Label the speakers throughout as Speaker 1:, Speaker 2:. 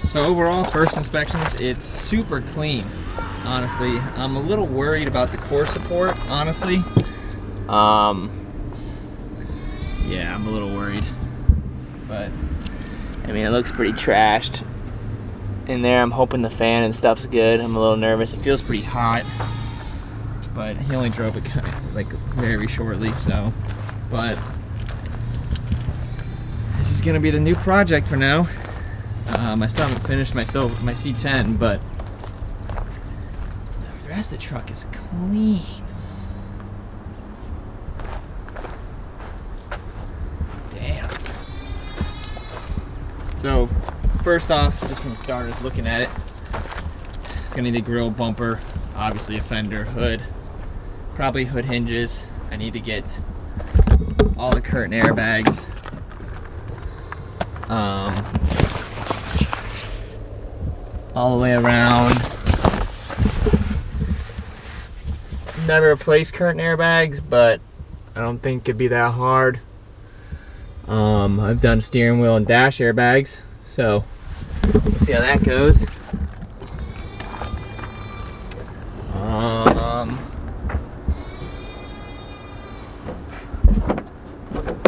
Speaker 1: So overall, first inspections, it's super clean. Honestly, I'm a little worried about the core support. Honestly, yeah, I'm a little worried. But
Speaker 2: I mean, it looks pretty trashed in there. I'm hoping the fan and stuff's good. I'm a little nervous.
Speaker 1: it feels pretty hot. But he only drove it kind of, like very shortly, so. But this is gonna be the new project for now. I still haven't finished my C10, but the rest of the truck is clean. Damn. So, first off, just from starters, looking at it, it's gonna need a grill, bumper, obviously a fender, hood, probably hood hinges. I need to get all the curtain airbags. All the way around. Never replaced curtain airbags, but I don't think it'd be that hard. I've done steering wheel and dash airbags, so we'll see how that goes.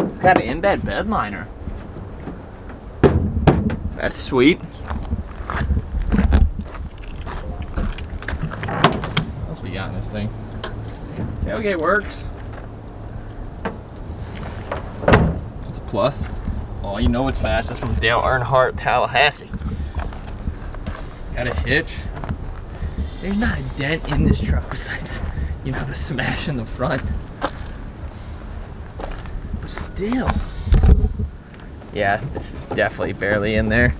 Speaker 1: It's got an in-bed bed liner. That's sweet. What else we got in this thing? Tailgate works. That's a plus. Oh, you know it's fast. That's from Dale Earnhardt, Tallahassee. Got a hitch. There's not a dent in this truck besides, you know, the smash in the front. But still. Yeah, this is definitely barely in there.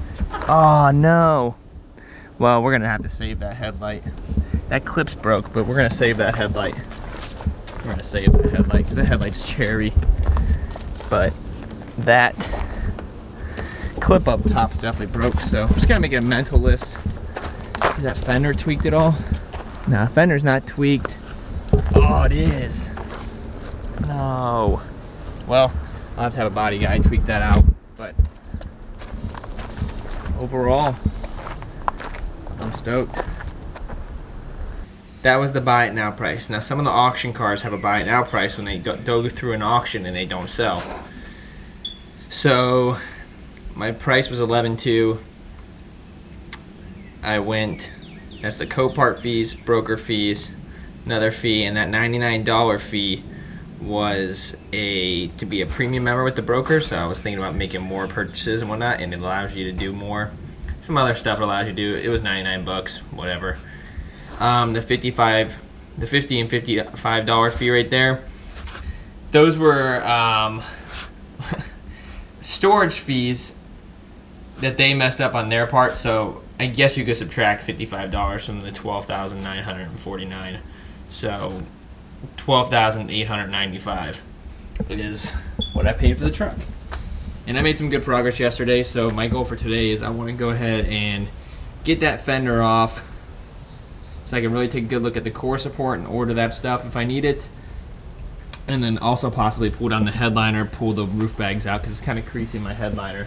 Speaker 1: Oh no. Well, we're gonna have to save that headlight. That clip's broke, but we're gonna save that headlight. We're gonna save that headlight because the headlight's cherry. But that clip up top's definitely broke, so I'm just gonna make a mental list. Is that fender tweaked at all? Nah, fender's not tweaked. Oh, it is. No. Well, I'll have to have a body guy tweak that out. But overall, I'm stoked. That was the buy it now price. Now some of the auction cars have a buy it now price when they go through an auction and they don't sell. So my price was $11,200. I went, that's the co-part fees, broker fees, another fee, and that $99 fee was to be a premium member with the broker. So I was thinking about making more purchases and whatnot, and it allows you to do more. Some other stuff it allows you to do. It was 99 bucks, whatever. The $50 and $55 fee right there, those were storage fees that they messed up on their part. So I guess you could subtract $55 from the $12,949. So $12,895 is what I paid for the truck. And I made some good progress yesterday, so my goal for today is I want to go ahead and get that fender off so I can really take a good look at the core support and order that stuff if I need it. And then also possibly pull down the headliner, pull the roof bags out because it's kind of creasy in my headliner.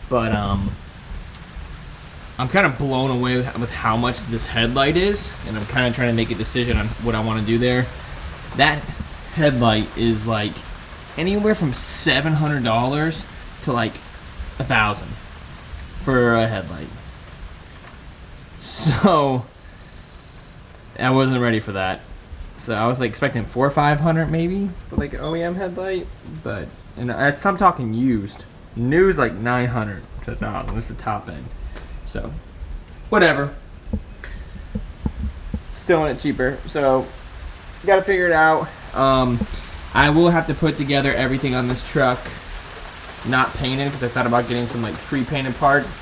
Speaker 1: But I'm kind of blown away with how much this headlight is, and I'm kind of trying to make a decision on what I want to do there. That headlight is like anywhere from $700 to like $1,000 for a headlight. So I wasn't ready for that. So I was like expecting $400 or $500 maybe for like an OEM headlight, but I'm talking used. New is like $900 to $1,000. This is the top end. So whatever. Still in it cheaper. So got to figure it out. I will have to put together everything on this truck, not painted, because I thought about getting some like pre-painted parts.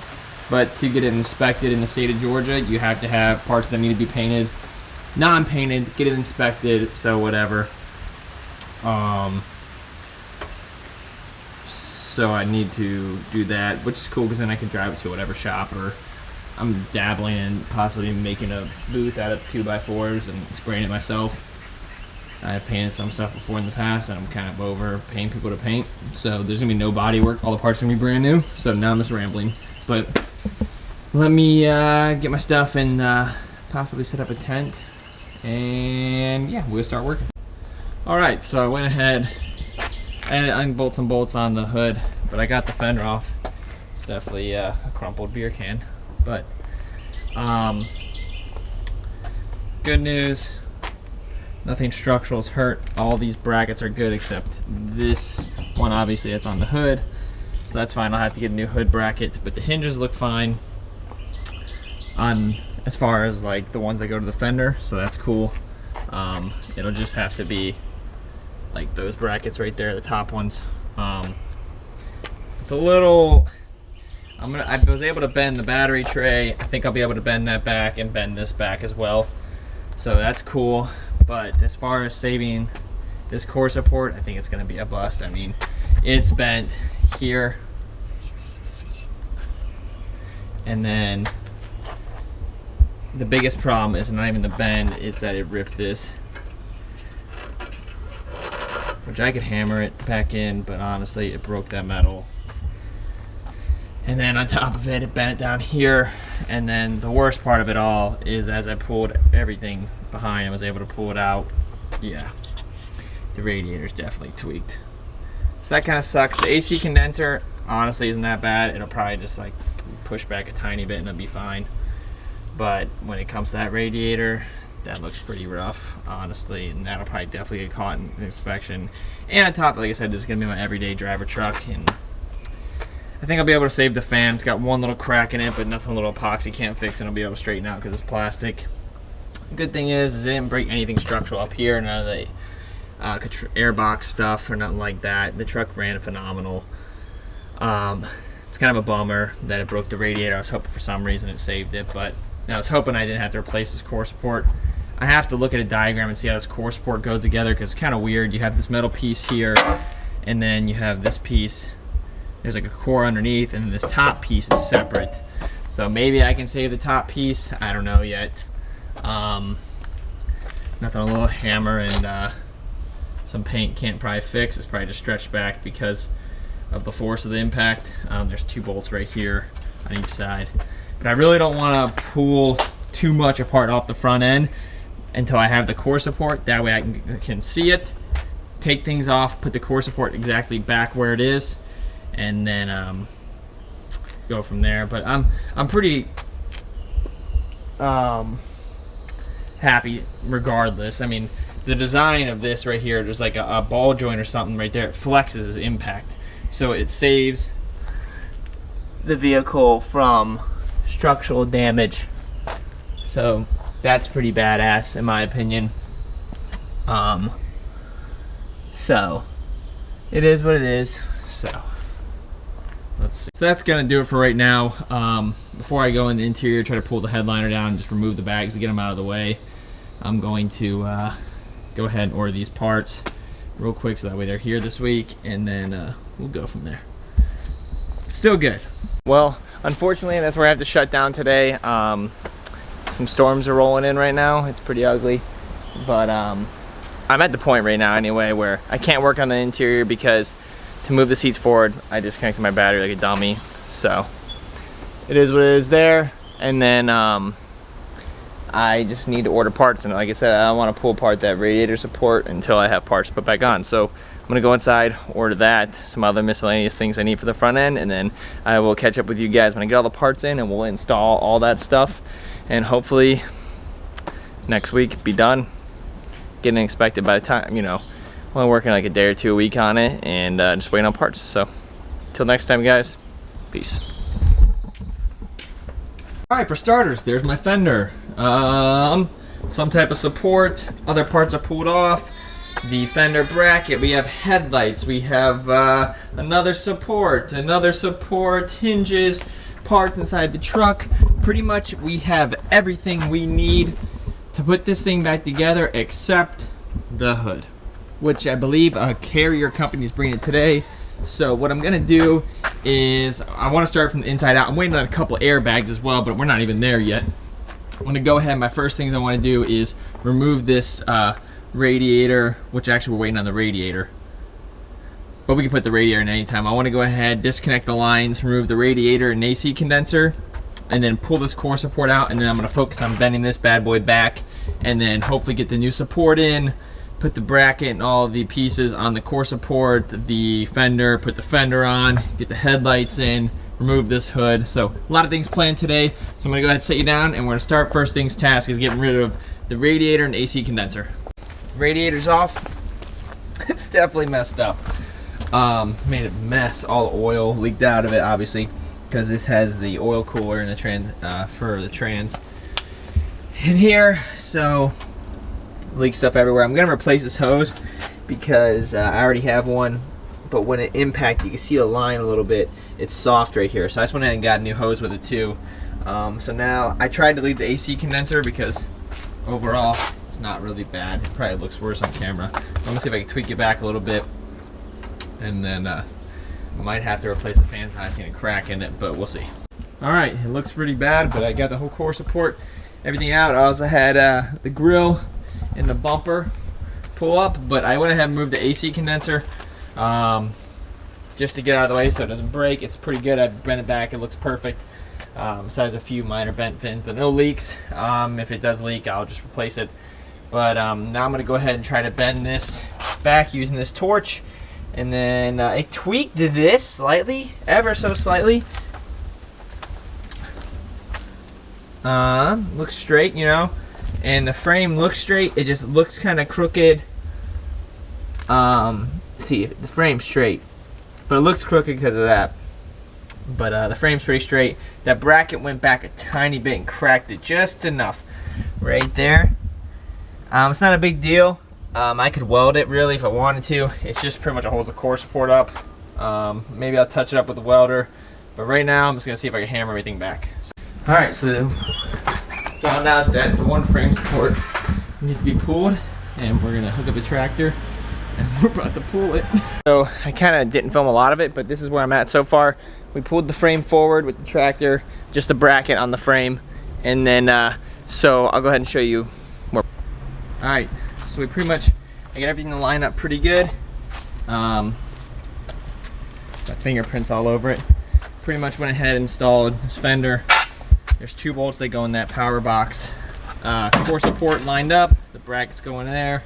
Speaker 1: But to get it inspected in the state of Georgia, you have to have parts that need to be painted, non-painted, get it inspected, so whatever. So I need to do that, which is cool because then I can drive it to whatever shop, or I'm dabbling in possibly making a booth out of 2x4s and spraying it myself. I've painted some stuff before in the past, and I'm kind of over paying people to paint. So there's going to be no body work. All the parts are going to be brand new. So now I'm just rambling. But let me get my stuff and possibly set up a tent, and yeah, we'll start working. Alright, so I went ahead and unbolt some bolts on the hood, but I got the fender off. It's definitely a crumpled beer can, but good news, nothing structural is hurt. All these brackets are good except this one, obviously that's on the hood, so that's fine. I'll have to get a new hood bracket, but the hinges look fine on as far as like the ones that go to the fender, so that's cool. It'll just have to be like those brackets right there, the top ones. It's a little, I was able to bend the battery tray. I think I'll be able to bend that back and bend this back as well, so that's cool. But as far as saving this core support, I think it's going to be a bust. I mean, it's bent here, and then the biggest problem is not even the bend, is that it ripped this, which I could hammer it back in, but honestly it broke that metal. And then on top of it, it bent it down here. And then the worst part of it all is as I pulled everything behind and was able to pull it out, yeah, the radiator's definitely tweaked. So that kind of sucks. The AC condenser honestly isn't that bad. It'll probably just like push back a tiny bit and it'll be fine. But when it comes to that radiator, that looks pretty rough, honestly, and that'll probably definitely get caught in inspection. And on top, like I said, this is going to be my everyday driver truck, and I think I'll be able to save the fan. It's got one little crack in it, but nothing a little epoxy can't fix, and I'll be able to straighten out because it's plastic. The good thing is it didn't break anything structural up here, none of the airbox stuff or nothing like that. The truck ran phenomenal. It's kind of a bummer that it broke the radiator. I was hoping for some reason it saved it, but I was hoping I didn't have to replace this core support. I have to look at a diagram and see how this core support goes together, because it's kind of weird. You have this metal piece here, and then you have this piece. There's like a core underneath, and then this top piece is separate. So maybe I can save the top piece. I don't know yet. Nothing a little hammer and some paint can't probably fix. It's probably just stretched back because of the force of the impact. There's 2 bolts right here on each side. But I really don't want to pull too much apart off the front end until I have the core support. That way I can see it, take things off, put the core support exactly back where it is, and then go from there. But I'm pretty happy regardless. I mean, the design of this right here, there's like a ball joint or something right there. It flexes as impact, so it saves the vehicle from structural damage. So that's pretty badass in my opinion. So it is what it is. So let's see. So that's gonna do it for right now. Before I go in the interior, try to pull the headliner down and just remove the bags to get them out of the way, I'm going to go ahead and order these parts real quick so that way they're here this week, and then we'll go from there. Still good. Well, unfortunately, that's where I have to shut down today. Some storms are rolling in right now. It's pretty ugly, but I'm at the point right now anyway where I can't work on the interior because to move the seats forward, I disconnected my battery like a dummy. So it is what it is there, and then I just need to order parts, and like I said, I don't want to pull apart that radiator support until I have parts to put back on. So I'm gonna go inside, order that, some other miscellaneous things I need for the front end, and then I will catch up with you guys when I get all the parts in, and we'll install all that stuff, and hopefully next week be done. Getting expected by the time, you know, only working like a day or 2 a week on it, and just waiting on parts. So till next time, guys, peace. Alright, for starters, there's my fender. Some type of support, other parts are pulled off. The fender bracket, we have headlights, we have another support, hinges, parts inside the truck. Pretty much we have everything we need to put this thing back together except the hood, which I believe a carrier company is bringing it today. So what I'm gonna do is I want to start from the inside out. I'm waiting on a couple airbags as well, but we're not even there yet. I'm gonna go ahead. My first things I want to do is remove this radiator, which actually we're waiting on the radiator, but we can put the radiator in any time. I want to go ahead, disconnect the lines, remove the radiator and AC condenser, and then pull this core support out, and then I'm going to focus on bending this bad boy back, and then hopefully get the new support in, put the bracket and all the pieces on the core support, the fender, put the fender on, get the headlights in, remove this hood. So a lot of things planned today, so I'm going to go ahead and sit you down, and we're going to start. First things task is getting rid of the radiator and AC condenser. Radiator's off. It's definitely messed up. Made a mess. All the oil leaked out of it, obviously, because this has the oil cooler in the for the trans in here, so leak stuff everywhere. I'm gonna replace this hose because I already have one, but when it impacted, you can see the line a little bit. It's soft right here, so I just went ahead and got a new hose with it too. So now I tried to leave the AC condenser because overall it's not really bad. It probably looks worse on camera. I'm gonna see if I can tweak it back a little bit, and then might have to replace the fans. I've seen a crack in it, but we'll see. All right, it looks pretty bad, but I got the whole core support, everything out. I also had the grill and the bumper pull up, but I went ahead and moved the AC condenser just to get out of the way so it doesn't break. It's pretty good. I bent it back. It looks perfect. Besides a few minor bent fins, but no leaks. If it does leak, I'll just replace it. But now I'm going to go ahead and try to bend this back using this torch. And then I tweaked this slightly, ever so slightly. Looks straight, you know. And the frame looks straight. It just looks kind of crooked. See, the frame's straight, but it looks crooked because of that. But the frame's pretty straight. That bracket went back a tiny bit and cracked it just enough right there. It's not a big deal. I could weld it really if I wanted to. It's just pretty much holds the core support up. Maybe I'll touch it up with the welder, but right now I'm just gonna see if I can hammer everything back. All right, so found out that the one frame support needs to be pulled, and we're gonna hook up a tractor and we're about to pull it. So I kind of didn't film a lot of it, but this is where I'm at so far. We pulled the frame forward with the tractor, just the bracket on the frame, and then so I'll go ahead and show you more. All right, so we pretty much, I got everything to line up pretty good. Got fingerprints all over it. Pretty much went ahead and installed this fender. There's 2 bolts that go in that power box. Core support lined up, the brackets go in there.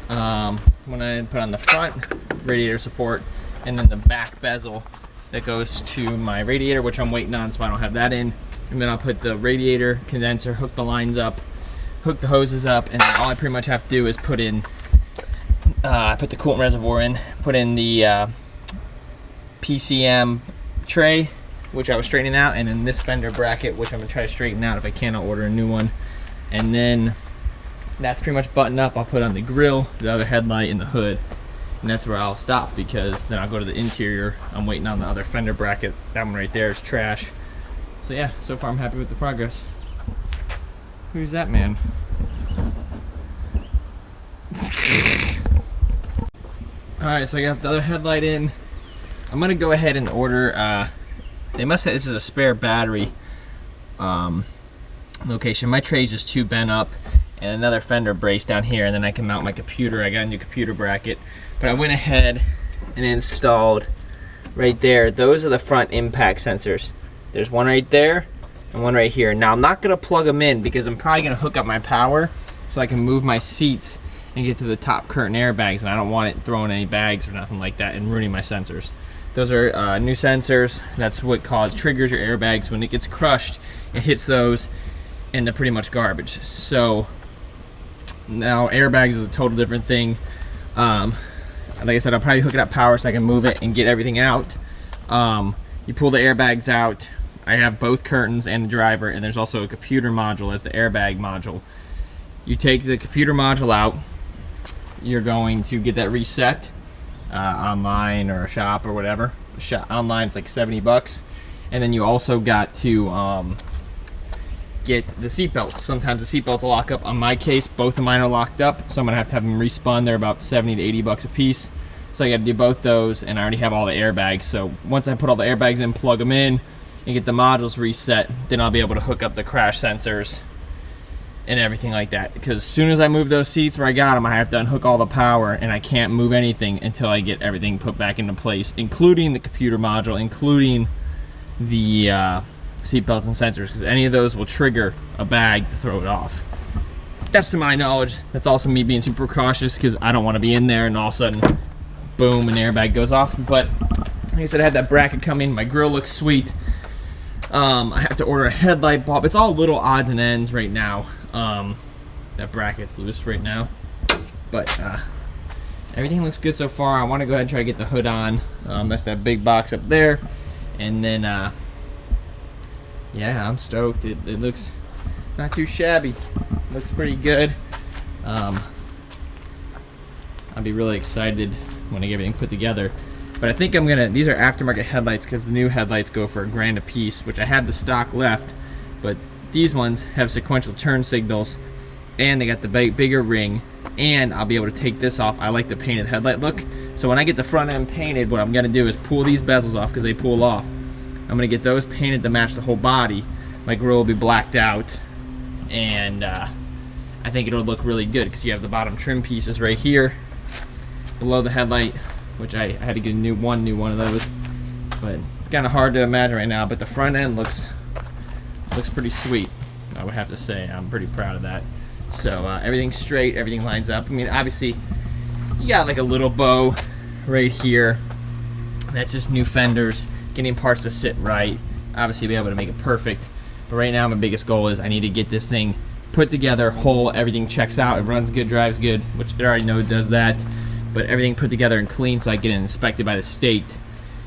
Speaker 1: When I put on the front, radiator support, and then the back bezel that goes to my radiator, which I'm waiting on, so I don't have that in. And then I'll put the radiator condenser, hook the lines up, hook the hoses up, and then all I pretty much have to do is put in, put the coolant reservoir in, put in the PCM tray, which I was straightening out, and then this fender bracket, which I'm gonna try to straighten out. If I can, I'll order a new one. And then that's pretty much buttoned up. I'll put on the grill, the other headlight, and the hood, and that's where I'll stop, because then I'll go to the interior. I'm waiting on the other fender bracket. That one right there is trash. So yeah, so far I'm happy with the progress. Who's that man? Alright, so I got the other headlight in. I'm gonna go ahead and order, they must have, this is a spare battery location. My tray's just too bent up, and another fender brace down here, and then I can mount my computer. I got a new computer bracket, but I went ahead and installed right there. Those are the front impact sensors. There's one right there and one right here. Now I'm not gonna plug them in because I'm probably gonna hook up my power so I can move my seats and get to the top curtain airbags, and I don't want it throwing any bags or nothing like that and ruining my sensors. Those are new sensors. That's what triggers your airbags. When it gets crushed, it hits those, and they're pretty much garbage. So now airbags is a total different thing. Like I said, I'll probably hook it up power so I can move it and get everything out. You pull the airbags out. I have both curtains and the driver, and there's also a computer module as the airbag module. You take the computer module out. You're going to get that reset online or a shop or whatever. Online it's like 70 bucks. And then you also got to get the seat belts. Sometimes the seat belts will lock up. On my case, both of mine are locked up, so I'm gonna have to have them respun. They're about 70 to 80 bucks a piece. So I got to do both those, and I already have all the airbags. So once I put all the airbags in, plug them in, and get the modules reset, then I'll be able to hook up the crash sensors and everything like that. Because as soon as I move those seats where I got them, I have to unhook all the power, and I can't move anything until I get everything put back into place, including the computer module, including the seatbelts and sensors, because any of those will trigger a bag to throw it off. That's to my knowledge. That's also me being super cautious because I don't want to be in there and all of a sudden, boom, an airbag goes off. But like I said, I had that bracket coming. My grill looks sweet. I have to order a headlight bulb. It's all little odds and ends right now. That bracket's loose right now. But everything looks good so far. I want to go ahead and try to get the hood on. That's that big box up there. And then, yeah, I'm stoked. It looks not too shabby. Looks pretty good. I'll be really excited when I get everything put together. But I think I'm gonna, these are aftermarket headlights because the new headlights go for $1,000 a piece, which I had the stock left, but these ones have sequential turn signals and they got the bigger ring, and I'll be able to take this off. I like the painted headlight look. So when I get the front end painted, what I'm gonna do is pull these bezels off because they pull off. I'm gonna get those painted to match the whole body. My grill will be blacked out, and I think it'll look really good because you have the bottom trim pieces right here below the headlight, which I had to get a new one of those, but it's kind of hard to imagine right now. But the front end looks pretty sweet, I would have to say. I'm pretty proud of that. So everything's straight, everything lines up. I mean, obviously you got like a little bow right here. That's just new fenders, getting parts to sit right, obviously be able to make it perfect. But right now my biggest goal is I need to get this thing put together whole. Everything checks out, it runs good, drives good, which I already know it does that, but everything put together and clean so I get it inspected by the state.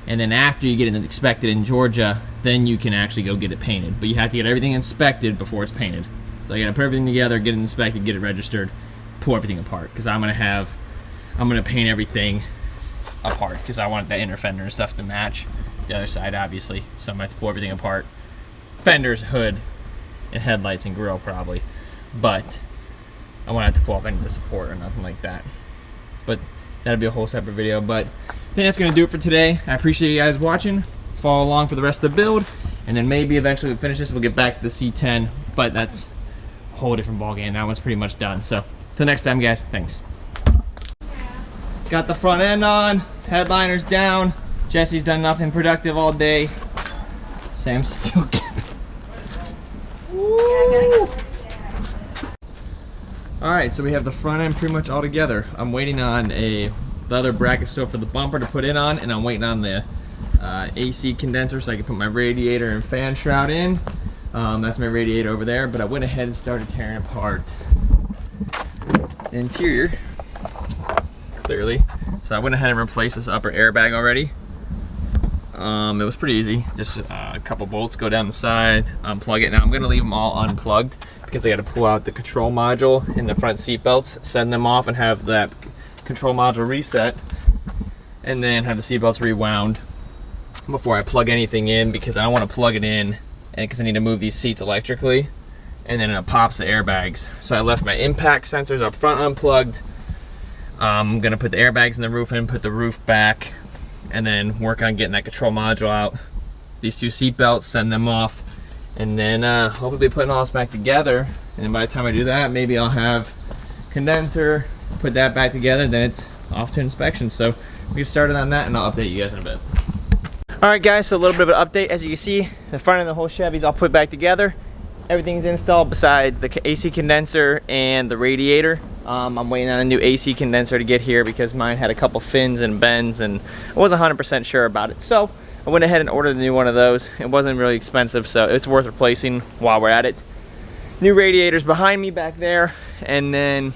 Speaker 1: And then after you get it inspected in Georgia, then you can actually go get it painted. But you have to get everything inspected before it's painted. So I gotta put everything together, get it inspected, get it registered, pull everything apart, because I'm gonna paint everything apart because I want that inner fender and stuff to match the other side, obviously. So I'm gonna have to pull everything apart. Fenders, hood, and headlights and grill probably, but I won't have to pull off any of the support or nothing like that. But that'll be a whole separate video. But I think that's gonna do it for today. I appreciate you guys watching. Follow along for the rest of the build, and then maybe eventually we'll finish this. We'll get back to the C10, but that's a whole different ballgame. That one's pretty much done. So till next time, guys. Thanks. Got the front end on, headliner's down. Jesse's done nothing productive all day. Sam's still Alright, so we have the front end pretty much all together. I'm waiting on the other bracket still for the bumper to put it on, and I'm waiting on the AC condenser so I can put my radiator and fan shroud in. That's my radiator over there, but I went ahead and started tearing apart the interior, clearly. So I went ahead and replaced this upper airbag already. It was pretty easy, just a couple bolts go down the side, unplug it. Now I'm gonna leave them all unplugged because I gotta pull out the control module in the front seat belts, send them off and have that control module reset, and then have the seat belts rewound before I plug anything in, because I don't want to plug it in because I need to move these seats electrically, and then it pops the airbags. So I left my impact sensors up front unplugged. I'm gonna put the airbags in the roof and put the roof back, and then work on getting that control module out. These two seat belts, send them off, and then hopefully putting all this back together. And by the time I do that, maybe I'll have condenser, put that back together, then it's off to inspection. So we get started on that, and I'll update you guys in a bit. Alright guys, so a little bit of an update. As you can see, the front of the whole Chevy's all put back together. Everything's installed besides the AC condenser and the radiator. I'm waiting on a new AC condenser to get here because mine had a couple fins and bends and I wasn't 100% sure about it. So I went ahead and ordered a new one of those. It wasn't really expensive, so it's worth replacing while we're at it. New radiators behind me back there, and then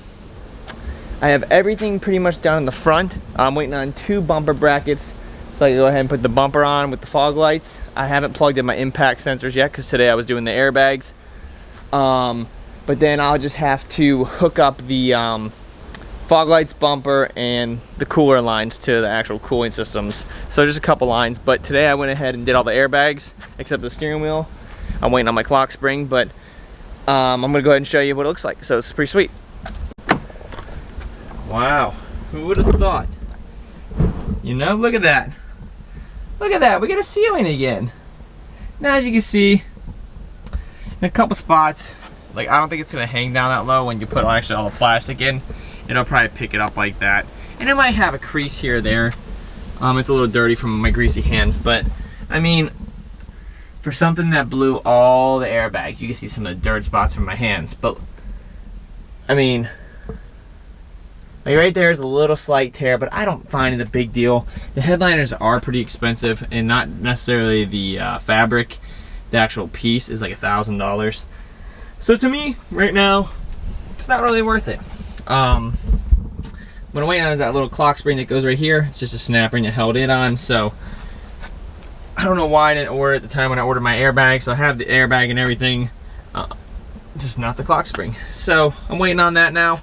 Speaker 1: I have everything pretty much done in the front. I'm waiting on 2 bumper brackets so I can go ahead and put the bumper on with the fog lights. I haven't plugged in my impact sensors yet because today I was doing the airbags. But then I'll just have to hook up the fog lights, bumper, and the cooler lines to the actual cooling systems. So just a couple lines, but today I went ahead and did all the airbags except the steering wheel. I'm waiting on my clock spring, but I'm gonna go ahead and show you what it looks like. So it's pretty sweet. Wow, who would have thought? You know, look at that. Look at that, we got a ceiling again. Now as you can see, in a couple spots, like I don't think it's gonna hang down that low when you put actually all the plastic in. It'll probably pick it up like that. And it might have a crease here or there. It's a little dirty from my greasy hands, but I mean, for something that blew all the airbags. You can see some of the dirt spots from my hands, but I mean, like right there is a little slight tear, but I don't find it a big deal. The headliners are pretty expensive, and not necessarily the fabric. The actual piece is like $1,000. So to me, right now, it's not really worth it. What I'm waiting on is that little clock spring that goes right here. It's just a snap ring that held it on. So I don't know why I didn't order it at the time when I ordered my airbag. So I have the airbag and everything, just not the clock spring. So I'm waiting on that now.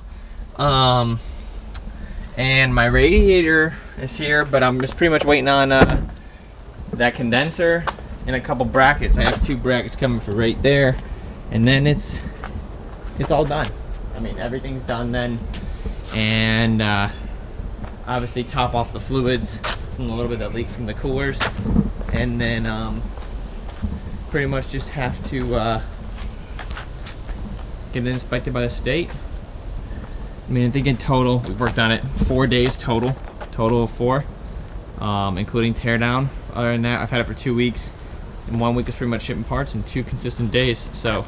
Speaker 1: And my radiator is here, but I'm just pretty much waiting on that condenser and a couple brackets. I have 2 brackets coming for right there, and then it's all done. I mean, everything's done then, and obviously top off the fluids from a little bit that leaked from the coolers, and then pretty much just have to get it inspected by the state. I mean, I think in total, we've worked on it 4 days total of 4, including teardown. Other than that, I've had it for 2 weeks, and 1 week is pretty much shipping parts and 2 consistent days. So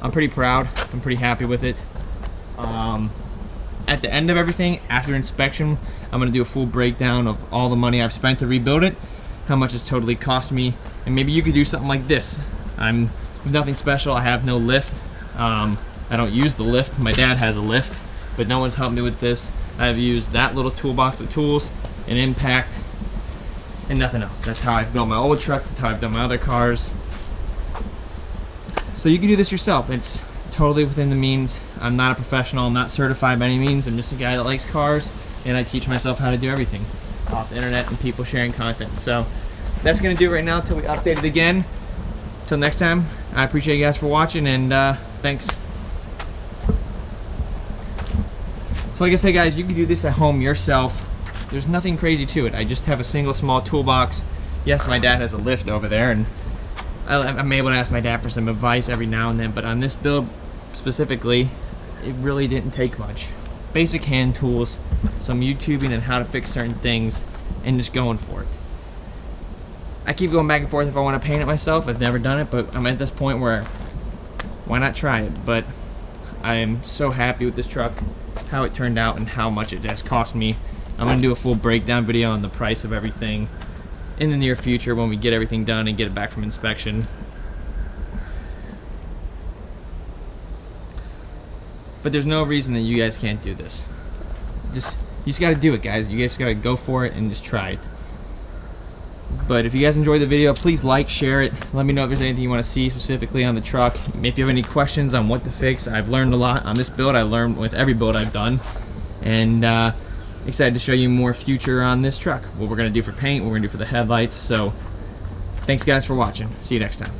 Speaker 1: I'm pretty proud. I'm pretty happy with it. At the end of everything, after inspection, I'm going to do a full breakdown of all the money I've spent to rebuild it, how much it's totally cost me, and maybe you could do something like this. I'm nothing special. I have no lift. I don't use the lift. My dad has a lift, but no one's helped me with this. I've used that little toolbox of tools, an impact, and nothing else. That's how I've built my old truck. That's how I've done my other cars. So you can do this yourself. It's totally within the means. I'm not a professional. I'm not certified by any means. I'm just a guy that likes cars, and I teach myself how to do everything off the internet and people sharing content. So that's going to do it right now until we update it again. Until next time, I appreciate you guys for watching, and thanks. So like I said, guys, you can do this at home yourself. There's nothing crazy to it. I just have a single small toolbox. Yes, my dad has a lift over there, and I'm able to ask my dad for some advice every now and then, but on this build specifically, it really didn't take much. Basic hand tools, some YouTubing and how to fix certain things, and just going for it. I keep going back and forth if I want to paint it myself. I've never done it, but I'm at this point where why not try it? But I am so happy with this truck, how it turned out, and how much it has cost me. I'm going to do a full breakdown video on the price of everything in the near future when we get everything done and get it back from inspection. But there's no reason that you guys can't do this. You just got to do it, guys. You guys got to go for it and just try it. But if you guys enjoyed the video, please like, share it. Let me know if there's anything you want to see specifically on the truck. If you have any questions on what to fix, I've learned a lot on this build. I learned with every build I've done. And excited to show you more future on this truck. What we're going to do for paint, what we're going to do for the headlights. So thanks guys for watching. See you next time.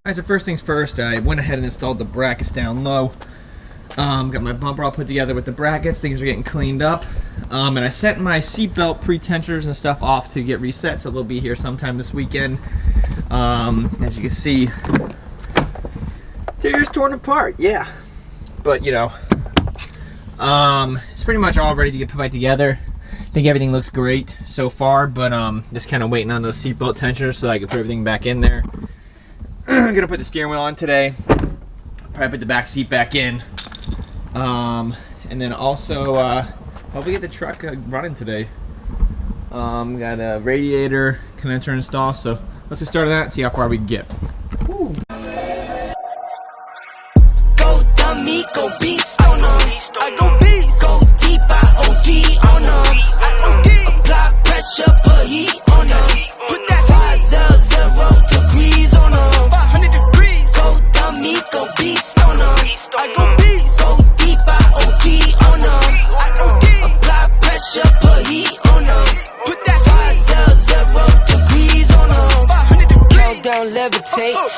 Speaker 1: Alright, so first things first, I went ahead and installed the brackets down low. Got my bumper all put together with the brackets. Things are getting cleaned up. And I sent my seatbelt pre-tensioners and stuff off to get reset, so they'll be here sometime this weekend. As you can see, interior's torn apart, yeah. But, you know, it's pretty much all ready to get put back together. I think everything looks great so far, but just kind of waiting on those seatbelt tensioners so I can put everything back in there. I'm going to put the steering wheel on today. Probably put the back seat back in. And then also, hopefully get the truck running today. Got a radiator condenser installed, so let's get started on that and see how far we can get. Woo.
Speaker 3: Go dummy, go beast on them. I go beast. Go deep, I OD on them. I OD. Apply pressure, put heat on them. Put that 500 degrees on them. 500 degrees. Go dummy, go beast on them. I go beast. Go deep, I OD on them. I OD. Apply pressure, put heat on them. Put that 500 degrees on them. 500 degrees. Countdown, levitate.